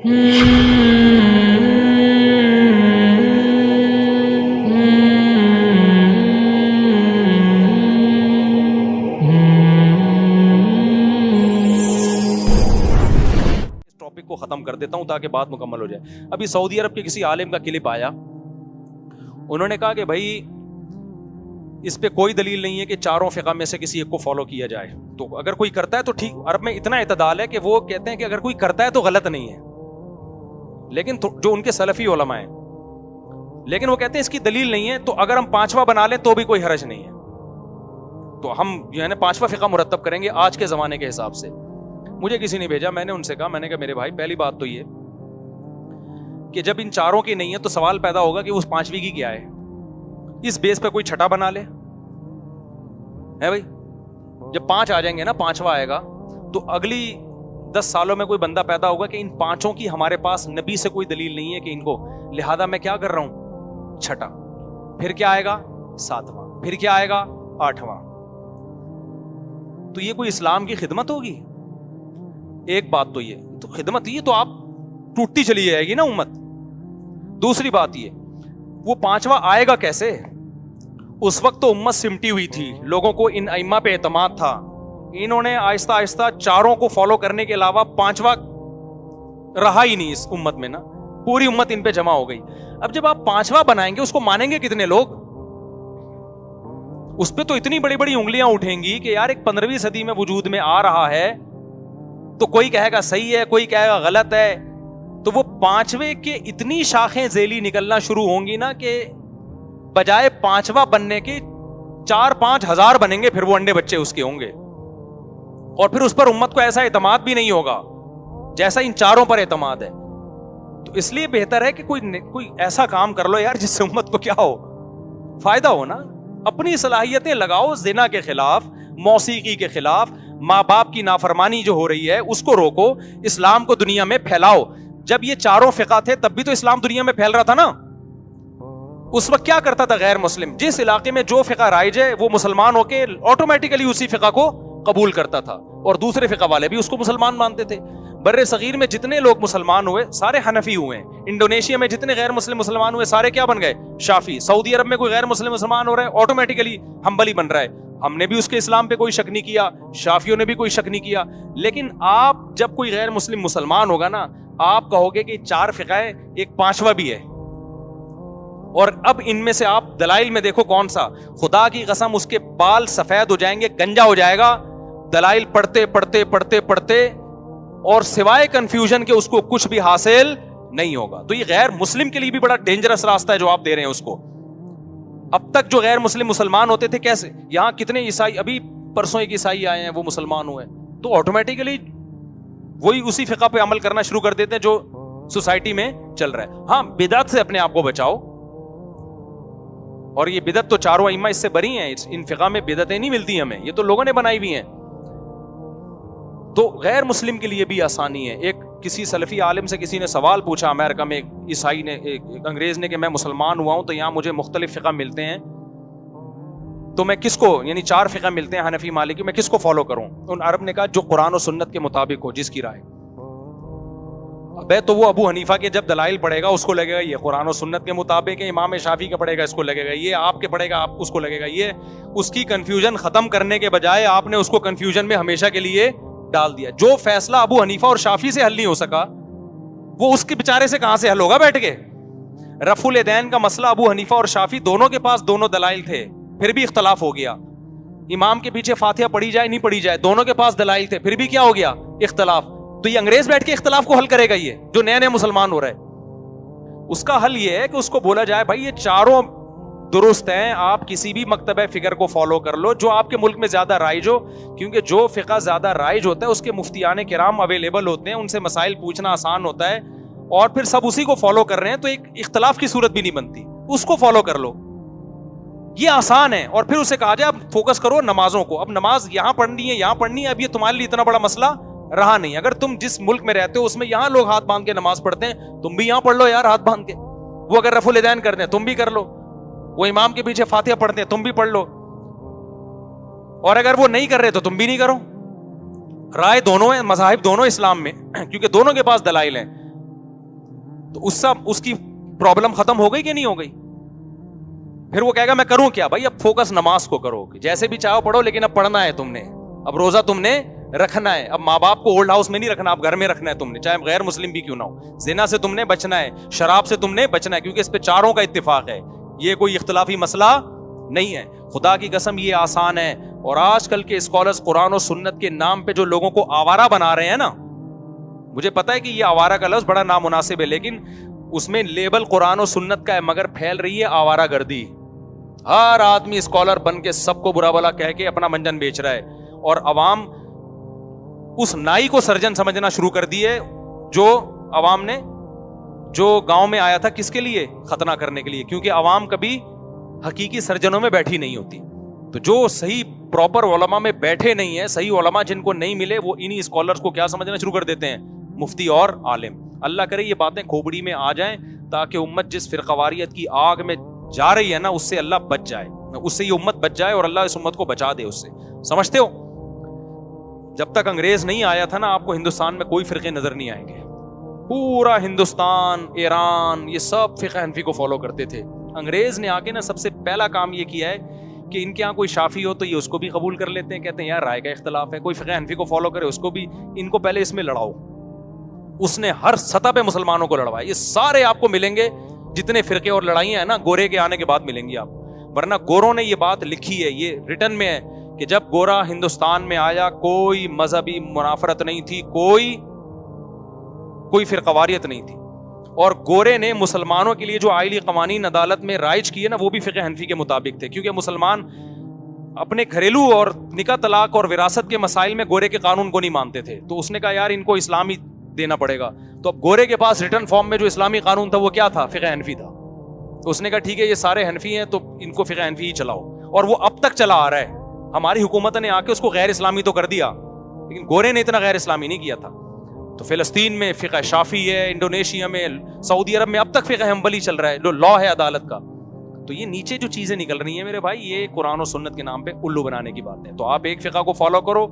Topic کو ختم کر دیتا ہوں تاکہ بات مکمل ہو جائے. ابھی سعودی عرب کے کسی عالم کا کلپ آیا, انہوں نے کہا کہ بھائی اس پہ کوئی دلیل نہیں ہے کہ چاروں فقہ میں سے کسی ایک کو فالو کیا جائے, تو اگر کوئی کرتا ہے تو ٹھیک. عرب میں اتنا اعتدال ہے کہ وہ کہتے ہیں کہ اگر کوئی کرتا ہے تو غلط نہیں ہے, لیکن جو ان کے سلفی علماء ہیں, لیکن وہ کہتے ہیں اس کی دلیل نہیں ہے, تو اگر ہم پانچواں بنا لیں تو بھی کوئی حرج نہیں ہے. تو ہم جو ہے نا پانچواں فقہ مرتب کریں گے آج کے زمانے کے حساب سے. مجھے کسی نے بھیجا, میں نے ان سے کہا, میں نے کہا میرے بھائی پہلی بات تو یہ کہ جب ان چاروں کی نہیں ہے تو سوال پیدا ہوگا کہ اس پانچویں کی کیا ہے. اس بیس پہ کوئی چھٹا بنا لے ہے بھائی. جب پانچ آ جائیں گے نا, پانچواں آئے گا, تو اگلی 10 سالوں میں کوئی بندہ پیدا ہوگا کہ ان پانچوں کی ہمارے پاس نبی سے کوئی دلیل نہیں ہے کہ ان کو, لہذا میں کیا کر رہا ہوں, چھٹا. پھر کیا آئے گا, 7واں. پھر کیا آئے گا, 8واں. تو یہ کوئی اسلام کی خدمت ہوگی؟ ایک بات تو یہ تو خدمت, یہ تو آپ ٹوٹتی چلی جائے گی نا امت. دوسری بات یہ, وہ پانچواں آئے گا کیسے؟ اس وقت تو امت سمٹی ہوئی تھی, لوگوں کو ان ائمہ پہ اعتماد تھا, انہوں نے آہستہ آہستہ چاروں کو فالو کرنے کے علاوہ پانچواں رہا ہی نہیں اس امت میں نا, پوری امت ان پہ جمع ہو گئی. اب جب آپ پانچواں بنائیں گے اس کو مانیں گے کتنے لوگ؟ اس پہ تو اتنی بڑی بڑی انگلیاں اٹھیں گی کہ یار ایک 15ویں صدی میں وجود میں آ رہا ہے, تو کوئی کہے گا صحیح ہے, کوئی کہے گا غلط ہے. تو وہ پانچویں کے اتنی شاخیں ذیلی نکلنا شروع ہوں گی نا کہ بجائے پانچواں بننے کے 4-5 ہزار بنیں گے, پھر وہ انڈے بچے اس کے ہوں گے. اور پھر اس پر امت کو ایسا اعتماد بھی نہیں ہوگا جیسا ان چاروں پر اعتماد ہے. تو اس لیے بہتر ہے کہ کوئی ایسا کام کر لو یار جس سے امت کو کیا ہو, فائدہ ہو نا. اپنی صلاحیتیں لگاؤ, زنا کے خلاف, موسیقی کے خلاف, ماں باپ کی نافرمانی جو ہو رہی ہے اس کو روکو, اسلام کو دنیا میں پھیلاؤ. جب یہ چاروں فقہ تھے تب بھی تو اسلام دنیا میں پھیل رہا تھا نا. اس وقت کیا کرتا تھا غیر مسلم, جس علاقے میں جو فقہ رائج ہے وہ مسلمان ہو کے آٹومیٹیکلی اسی فقہ کو قبول کرتا تھا, اور دوسرے فقہ والے بھی اس کو مسلمان مانتے تھے. بر صغیر میں جتنے لوگ مسلمان ہوئے سارے حنفی ہوئے. انڈونیشیا میں جتنے غیر مسلم مسلمان ہوئے سارے کیا بن گئے, شافی. سعودی عرب میں کوئی غیر مسلم مسلمان ہو رہا ہے آٹومیٹیکلی حنبلی بن رہا ہے. ہم نے بھی اس کے اسلام پہ کوئی شک نہیں کیا, شافیوں نے بھی کوئی شک نہیں کیا. لیکن آپ جب کوئی غیر مسلم مسلمان ہوگا نا, آپ کہو گے کہ 4 فقہ ہے, ایک 5واں بھی ہے. اور اب ان میں سے آپ دلائل میں دیکھو کون سا, خدا کی قسم اس کے بال سفید ہو جائیں گے, گنجا ہو جائے گا دلائل پڑھتے پڑھتے پڑھتے پڑھتے, اور سوائے کنفیوژن کے اس کو کچھ بھی حاصل نہیں ہوگا. تو یہ غیر مسلم کے لیے بھی بڑا ڈینجرس راستہ ہے جو آپ دے رہے ہیں اس کو. اب تک جو غیر مسلم مسلمان ہوتے تھے, کیسے یہاں کتنے عیسائی, ابھی پرسوں ایک عیسائی آئے ہیں وہ مسلمان ہوئے, تو آٹومیٹیکلی وہی اسی فقہ پہ عمل کرنا شروع کر دیتے ہیں جو سوسائٹی میں چل رہا ہے. ہاں بدعت سے اپنے آپ کو بچاؤ, اور یہ بدعت تو چاروں ائمہ اس سے بری ہیں, ان فقہ میں بدعتیں نہیں ملتی ہمیں, یہ تو لوگوں نے بنائی ہوئی ہیں. تو غیر مسلم کے لیے بھی آسانی ہے. ایک کسی سلفی عالم سے کسی نے سوال پوچھا امریکہ میں, ایک عیسائی نے, ایک انگریز نے, کہ میں مسلمان ہوا ہوں تو یہاں مجھے مختلف فقہ ملتے ہیں, تو میں کس کو, یعنی 4 فقہ ملتے ہیں حنفی مالکی, میں کس کو فالو کروں؟ ان عرب نے کہا جو قرآن و سنت کے مطابق ہو, جس کی رائے. ابے تو وہ ابو حنیفہ کے جب دلائل پڑھے گا اس کو لگے گا یہ قرآن و سنت کے مطابق ہے, امام شافعی کا پڑھے گا اس کو لگے گا یہ, آپ کے پڑھے گا آپ اس کو لگے گا یہ. اس کی کنفیوژن ختم کرنے کے بجائے آپ نے اس کو کنفیوژن میں ہمیشہ کے لیے ڈال دیا. جو فیصلہ ابو حنیفہ اور شافعی سے حل نہیں ہو سکا وہ اس کے بیچارے سے کہاں سے حل ہوگا بیٹھ کے؟ رفع الیدین کا مسئلہ ابو حنیفہ اور شافعی دونوں کے پاس دونوں دلائل تھے, پھر بھی اختلاف ہو گیا. امام کے پیچھے فاتحہ پڑھی جائے نہیں پڑھی جائے, دونوں کے پاس دلائل تھے, پھر بھی کیا ہو گیا, اختلاف. تو یہ انگریز بیٹھ کے اختلاف کو حل کرے گا؟ یہ جو نئے نئے مسلمان ہو رہا ہے, اس کا حل یہ ہے کہ اس کو بولا جائے بھائی یہ چاروں درست ہیں, آپ کسی بھی مکتبہ فکر کو فالو کر لو جو آپ کے ملک میں زیادہ رائج ہو, کیونکہ جو فقہ زیادہ رائج ہوتا ہے اس کے مفتیان کرام اویلیبل ہوتے ہیں, ان سے مسائل پوچھنا آسان ہوتا ہے, اور پھر سب اسی کو فالو کر رہے ہیں تو ایک اختلاف کی صورت بھی نہیں بنتی. اس کو فالو کر لو, یہ آسان ہے. اور پھر اسے کہا جائے اب فوکس کرو نمازوں کو, اب نماز یہاں پڑھنی ہے یہاں پڑھنی ہے, اب یہ تمہارے لیے اتنا بڑا مسئلہ رہا نہیں. اگر تم جس ملک میں رہتے ہو اس میں یہاں لوگ ہاتھ باندھ کے نماز پڑھتے ہیں, تم بھی یہاں پڑھ لو یار ہاتھ باندھ کے. وہ اگر رفع الیدین کرتے ہیں تم بھی کر لو, وہ امام کے پیچھے فاتحہ پڑھتے ہیں تم بھی پڑھ لو, اور اگر وہ نہیں کر رہے تو تم بھی نہیں کرو. رائے دونوں ہیں, مذاہب دونوں اسلام میں, کیونکہ دونوں کے پاس دلائل ہیں. تو اس کی پرابلم ختم ہو گئی کہ نہیں ہو گئی؟ پھر وہ کہے گا میں کروں کیا؟ بھائی اب فوکس نماز کو کرو، جیسے بھی چاہو پڑھو، لیکن اب پڑھنا ہے تم نے، اب روزہ تم نے رکھنا ہے، اب ماں باپ کو اولڈ ہاؤس میں نہیں رکھنا، اب گھر میں رکھنا ہے تم نے، چاہے غیر مسلم بھی کیوں نہ ہو، زنا سے تم نے بچنا ہے، شراب سے تم نے بچنا ہے، کیونکہ اس پہ چاروں کا اتفاق ہے، یہ کوئی اختلافی مسئلہ نہیں ہے۔ خدا کی قسم یہ آسان ہے، اور آج کل کے اسکالرز قرآن و سنت کے نام پہ جو لوگوں کو آوارہ بنا رہے ہیں نا، مجھے پتا ہے کہ یہ آوارہ کا لفظ بڑا نامناسب ہے، لیکن اس میں لیبل قرآن و سنت کا ہے، مگر پھیل رہی ہے آوارہ گردی۔ ہر آدمی اسکالر بن کے سب کو برا بلا کہہ کے اپنا منجن بیچ رہا ہے، اور عوام اس نائی کو سرجن سمجھنا شروع کر دی ہے، جو عوام نے جو گاؤں میں آیا تھا کس کے لیے؟ ختنہ کرنے کے لیے، کیونکہ عوام کبھی حقیقی سرجنوں میں بیٹھی نہیں ہوتی۔ تو جو صحیح پراپر علماء میں بیٹھے نہیں ہیں، صحیح علماء جن کو نہیں ملے، وہ انہی اسکالرز کو کیا سمجھنا شروع کر دیتے ہیں؟ مفتی اور عالم۔ اللہ کرے یہ باتیں کھوپڑی میں آ جائیں، تاکہ امت جس فرقواریت کی آگ میں جا رہی ہے نا، اس سے اللہ بچ جائے، اس سے یہ امت بچ جائے، اور اللہ اس امت کو بچا دے اس سے۔ سمجھتے ہو؟ جب تک انگریز نہیں آیا تھا نا، آپ کو ہندوستان میں کوئی فرقے نظر نہیں آئیں گے، پورا ہندوستان، ایران، یہ سب فقہ حنفی کو فالو کرتے تھے۔ انگریز نے آ کے نا سب سے پہلا کام یہ کیا ہے کہ ان کے یہاں کوئی شافی ہو تو یہ اس کو بھی قبول کر لیتے ہیں، کہتے ہیں یار رائے کا اختلاف ہے، کوئی فقہ حنفی کو فالو کرے اس کو بھی، ان کو پہلے اس میں لڑاؤ۔ اس نے ہر سطح پہ مسلمانوں کو لڑوایا۔ یہ سارے آپ کو ملیں گے جتنے فرقے اور لڑائیاں ہیں نا، گورے کے آنے کے بعد ملیں گی آپ، ورنہ گوروں نے یہ بات لکھی ہے، یہ ریٹن میں ہے کہ جب گورا ہندوستان میں آیا کوئی مذہبی منافرت نہیں تھی، کوئی فرقواریت نہیں تھی، اور گورے نے مسلمانوں کے لیے جو آئلی قوانین عدالت میں رائج کیے نا، وہ بھی فقہ حنفی کے مطابق تھے، کیونکہ مسلمان اپنے گھریلو اور نکاح طلاق اور وراثت کے مسائل میں گورے کے قانون کو نہیں مانتے تھے، تو اس نے کہا یار ان کو اسلامی دینا پڑے گا، تو اب گورے کے پاس ریٹن فارم میں جو اسلامی قانون تھا وہ کیا تھا؟ فقہ حنفی تھا۔ تو اس نے کہا ٹھیک ہے یہ سارے حنفی ہیں تو ان کو فقہ حنفی ہی چلاؤ، اور وہ اب تک چلا آ رہا ہے۔ ہماری حکومت نے آ کے اس کو غیر اسلامی تو کر دیا، لیکن گورے نے اتنا غیر اسلامی نہیں کیا تھا۔ تو فلسطین میں فقہ شافی ہے، انڈونیشیا میں، سعودی عرب میں اب تک فقہ حنبلی چل رہا ہے، جو لا ہے عدالت کا۔ تو یہ نیچے جو چیزیں نکل رہی ہیں میرے بھائی، یہ قرآن و سنت کے نام پہ الو بنانے کی بات ہے۔ تو آپ ایک فقہ کو فالو کرو،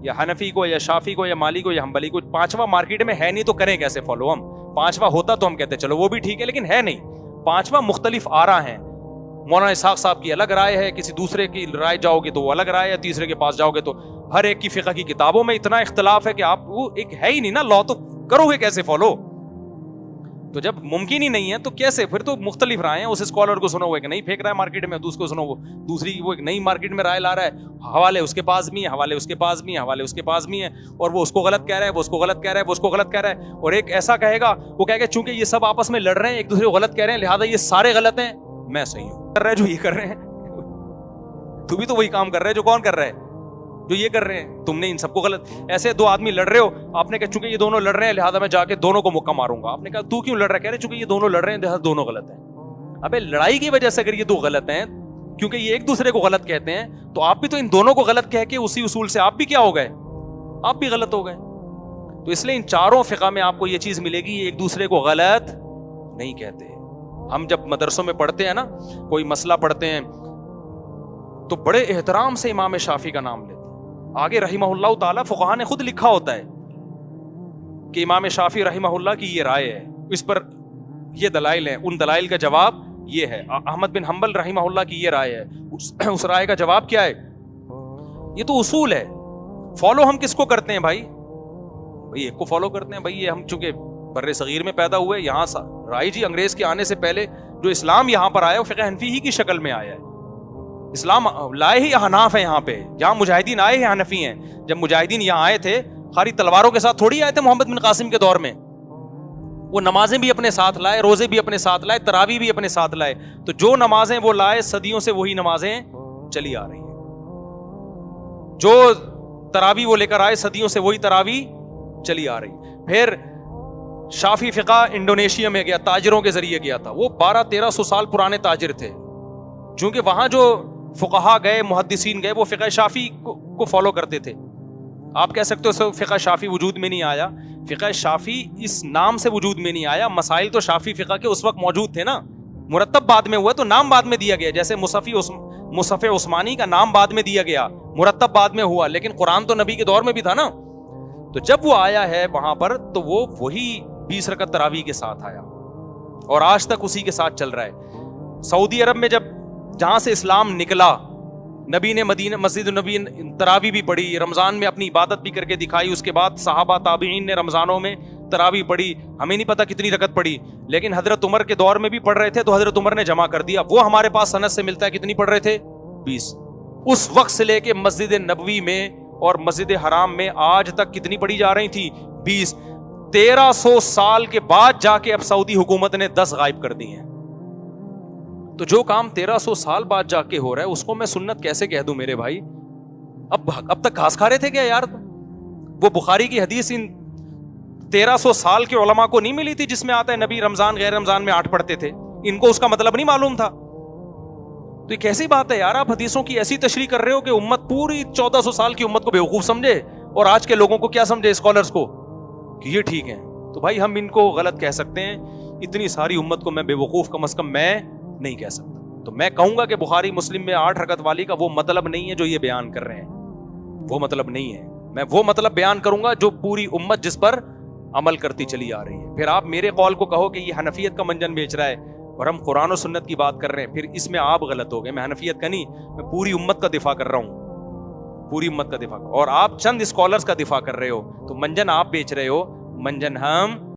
یا حنفی کو، یا شافی کو، یا مالی کو، یا حنبلی کو، پانچواں مارکیٹ میں ہے نہیں تو کریں کیسے فالو ہم؟ پانچواں ہوتا تو ہم کہتے چلو وہ بھی ٹھیک ہے، لیکن ہے نہیں۔ پانچواں مختلف آرا ہیں، مولانا اسحاق صاحب کی الگ رائے ہے، کسی دوسرے کی رائے جاؤ گے تو وہ الگ رائے ہے، تیسرے کے پاس جاؤ گے تو ہر ایک کی فقہ کی کتابوں میں اتنا اختلاف ہے کہ آپ وہ ایک ہے ہی نہیں نا، لا تو کرو گے کیسے فالو؟ تو جب ممکن ہی نہیں ہے تو کیسے؟ پھر تو مختلف رائے ہیں، اس اسکالر کو سنو وہ ایک نہیں پھینک رہا ہے مارکیٹ میں، دوسرے کو سنو وہ دوسری وہ ایک نئی مارکیٹ میں رائے لا رہا ہے، حوالے اس کے پاس بھی ہیں، حوالے اس کے پاس بھی ہیں، حوالے اس کے پاس بھی ہیں، اور وہ اس کو غلط کہہ رہا ہے، وہ اس کو غلط کہہ رہا ہے، وہ اس کو غلط کہہ رہا ہے، اور ایک ایسا کہے گا، وہ کہے گا چونکہ یہ سب آپس میں لڑ رہے ہیں، ایک دوسرے کو غلط کہہ رہے ہیں، لہٰذا یہ سارے غلط ہیں، میں صحیح ہوں، کر رہا ہے جو یہ کر رہے ہیں، تو بھی تو وہی کام کر رہا ہے جو کون کر رہا ہے؟ جو یہ کر رہے ہیں۔ تم نے ان سب کو غلط، ایسے دو آدمی لڑ رہے ہو، آپ نے کہا چونکہ یہ دونوں لڑ رہے ہیں لہٰذا میں جا کے دونوں کو مکہ ماروں گا، آپ نے کہا تو کیوں لڑ رہا ہے؟ کہہ رہے چونکہ یہ دونوں لڑ رہے ہیں لہٰذا دونوں غلط ہیں۔ ابے لڑائی کی وجہ سے اگر یہ دو غلط ہیں، کیونکہ یہ ایک دوسرے کو غلط کہتے ہیں، تو آپ بھی تو ان دونوں کو غلط کہہ کے اسی اصول سے آپ بھی کیا ہو گئے؟ آپ بھی غلط ہو گئے۔ تو اس لیے ان چاروں فقہ میں آپ کو یہ چیز ملے گی، یہ ایک دوسرے کو غلط نہیں کہتے۔ ہم جب مدرسوں میں پڑھتے ہیں نا، کوئی مسئلہ پڑھتے ہیں تو بڑے احترام سے امام شافعی کا نام لیتے ہیں، آگے رحمہ اللہ تعالیٰ فقہاء نے خود لکھا ہوتا ہے کہ امام شافعی رحمہ اللہ کی یہ رائے ہے، اس پر یہ دلائل ہیں، ان دلائل کا جواب یہ ہے۔ احمد بن حنبل رحمہ اللہ کی یہ رائے ہے، اس رائے کا جواب کیا ہے؟ یہ تو اصول ہے، فالو ہم کس کو کرتے ہیں بھائی ایک کو فالو کرتے ہیں بھائی، یہ ہم چونکہ بر صغیر میں پیدا ہوئے، یہاں رائے جی انگریز کے آنے سے پہلے جو اسلام یہاں پر آیا وہ فقہ حنفی ہی کی شکل میں آیا ہے، اسلام لائے ہی احناف ہیں یہاں پہ، جہاں مجاہدین آئے ہی حنفی ہیں۔ جب مجاہدین یہاں آئے تھے خالی تلواروں کے ساتھ تھوڑی آئے تھے محمد بن قاسم کے دور میں، وہ نمازیں بھی اپنے ساتھ لائے، روزے بھی اپنے ساتھ لائے، تراویح بھی اپنے ساتھ لائے، تو جو نمازیں وہ لائے صدیوں سے وہی نمازیں چلی آ رہی ہیں، جو تراویح وہ لے کر آئے صدیوں سے وہی تراویح چلی آ رہی۔ پھر شافی فقہ انڈونیشیا میں گیا، تاجروں کے ذریعے گیا تھا، وہ 1200-1300 سال پرانے تاجر تھے، چونکہ وہاں جو فقہا گئے، محدثین گئے، وہ فقہ شافی کو فالو کرتے تھے۔ آپ کہہ سکتے ہو فقہ شافی وجود میں نہیں آیا، فقہ شافی اس نام سے وجود میں نہیں آیا، مسائل تو شافی فقہ کے اس وقت موجود تھے نا، مرتب بعد میں ہوا تو نام بعد میں دیا گیا، جیسے مصحف عثمانی کا نام بعد میں دیا گیا، مرتب بعد میں ہوا، لیکن قرآن تو نبی کے دور میں بھی تھا نا۔ تو جب وہ آیا ہے وہاں پر تو وہ وہی 20 رکعت تراویح کے ساتھ آیا، اور آج تک اسی کے ساتھ چل رہا ہے. سعودی عرب میں جہاں سے اسلام نکلا, نبی نے مدینہ مسجد النبی تراویح بھی پڑھی, رمضان میں اپنی عبادت بھی کر کے دکھائی, اس کے بعد صحابہ تابعین نے رمضانوں میں تراویح پڑھی, ہمیں نہیں پتا کتنی رکعت پڑھی, لیکن حضرت عمر کے دور میں بھی پڑھ رہے تھے تو حضرت عمر نے جمع کر دیا. وہ ہمارے پاس سند سے ملتا ہے کتنی پڑھ رہے تھے, 20. اس وقت سے لے کے مسجد نبوی میں اور مسجد حرام میں آج تک کتنی پڑھی جا رہی تھی, 20. 1300 سال کے بعد جا کے اب سعودی حکومت نے 10 غائب کر دی ہیں. تو جو کام 1300 سال بعد جا کے ہو رہا ہے اس کو میں سنت کیسے کہہ دوں میرے بھائی؟ اب تک گھاس کھا رہے تھے کیا یار؟ وہ بخاری کی حدیث ان 1300 سال کے علماء کو نہیں ملی تھی جس میں آتا ہے نبی رمضان غیر رمضان میں 8 پڑھتے تھے, ان کو اس کا مطلب نہیں معلوم تھا. تو یہ کیسی بات ہے یار, آپ حدیثوں کی ایسی تشریح کر رہے ہو کہ امت پوری 1400 سال کی امت کو بیوقوف سمجھے اور آج کے لوگوں کو کیا سمجھے, اسکالرز کو, کہ یہ ٹھیک ہے. تو بھائی ہم ان کو غلط کہہ سکتے ہیں, اتنی ساری امت کو میں بیوقوف کم از کم میں نہیں کہہ سکتا. تو میں کہوں گا کہ بخاری مسلم میں 8 رکعت والی کا وہ مطلب نہیں ہے جو یہ بیان کر رہے ہیں, وہ مطلب نہیں ہے. میں وہ مطلب بیان کروں گا جو پوری امت جس پر عمل کرتی چلی آ رہی ہے. پھر آپ میرے قول کو کہو کہ یہ حنفیت کا منجن بیچ رہا ہے اور ہم قرآن و سنت کی بات کر رہے ہیں, پھر اس میں آپ غلط ہو گئے. میں حنفیت کا نہیں, میں پوری امت کا دفاع کر رہا ہوں, پوری امت کا دفاع, اور آپ چند اسکالرز کا دفاع کر رہے ہو. تو منجن آپ بیچ رہے ہو, منجن ہم